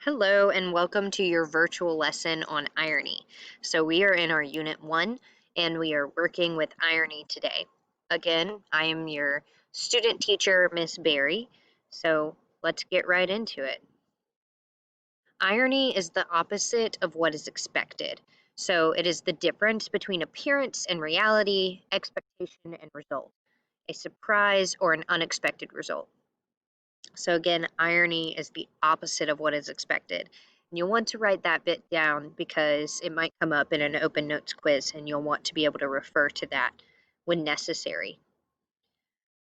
Hello and welcome to your virtual lesson on irony. So we are in our Unit 1 and we are working with irony today. Again, I am your student teacher, Miss Barry. So let's get right into it. Irony is the opposite of what is expected. So it is the difference between appearance and reality, expectation and result, a surprise or an unexpected result. So again, irony is the opposite of what is expected. And you'll want to write that bit down because it might come up in an open notes quiz and you'll want to be able to refer to that when necessary.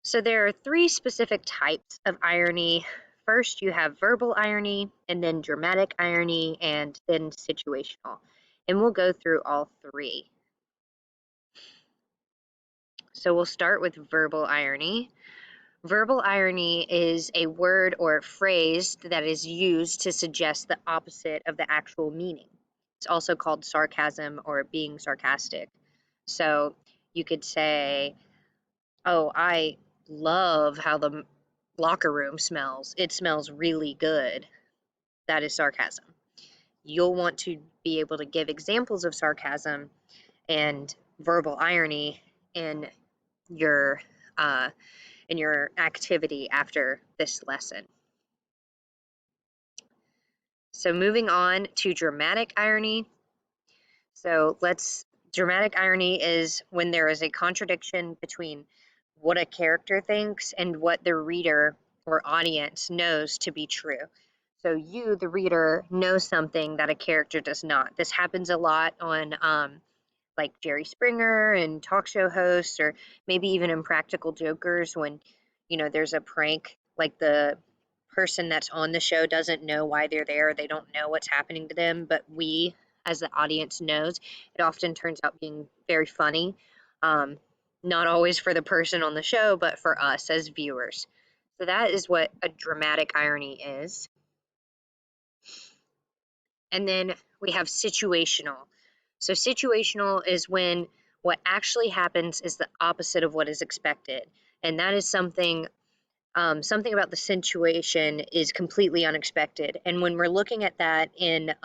So there are three specific types of irony. First, you have verbal irony, and then dramatic irony, and then situational. And we'll go through all three. So we'll start with verbal irony. Verbal irony is a word or phrase that is used to suggest the opposite of the actual meaning. It's also called sarcasm or being sarcastic. So you could say, "Oh, I love how the locker room smells. It smells really good." That is sarcasm. You'll want to be able to give examples of sarcasm and verbal irony in your uh, activity after this lesson. So moving on to dramatic irony. Dramatic irony is when there is a contradiction between what a character thinks and what the reader or audience knows to be true. So you, the reader, know something that a character does not. This happens a lot on like Jerry Springer and talk show hosts, or maybe even in Practical Jokers when, there's a prank, like the person that's on the show doesn't know why they're there, they don't know what's happening to them, but we, as the audience, knows. It often turns out being very funny, um, not always for the person on the show, but for us as viewers. So that is what a dramatic irony is. And then we have situational. So situational is when what actually happens is the opposite of what is expected. And that is something about the situation is completely unexpected. And when we're looking at that in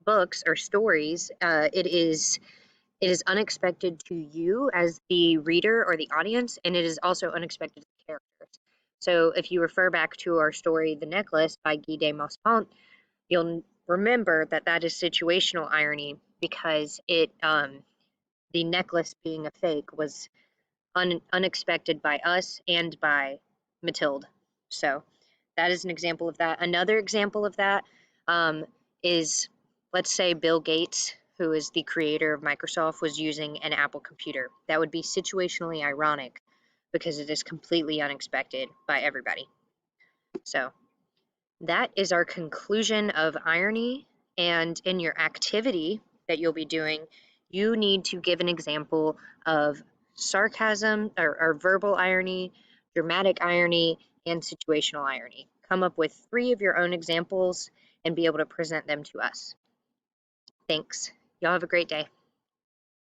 books or stories, it is unexpected to you as the reader or the audience, and it is also unexpected to the characters. So if you refer back to our story, The Necklace by Guy de Maupassant, you'll remember that that is situational irony because the necklace being a fake was unexpected by us and by Matilde. So that is an example of that. Another example of that is, let's say, Bill Gates, who is the creator of Microsoft, was using an Apple computer. That would be situationally ironic because it is completely unexpected by everybody. So that is our conclusion of irony. And in your activity that you'll be doing, you need to give an example of sarcasm or verbal irony, dramatic irony, and situational irony. Come up with 3 of your own examples and be able to present them to us. Thanks. Y'all have a great day.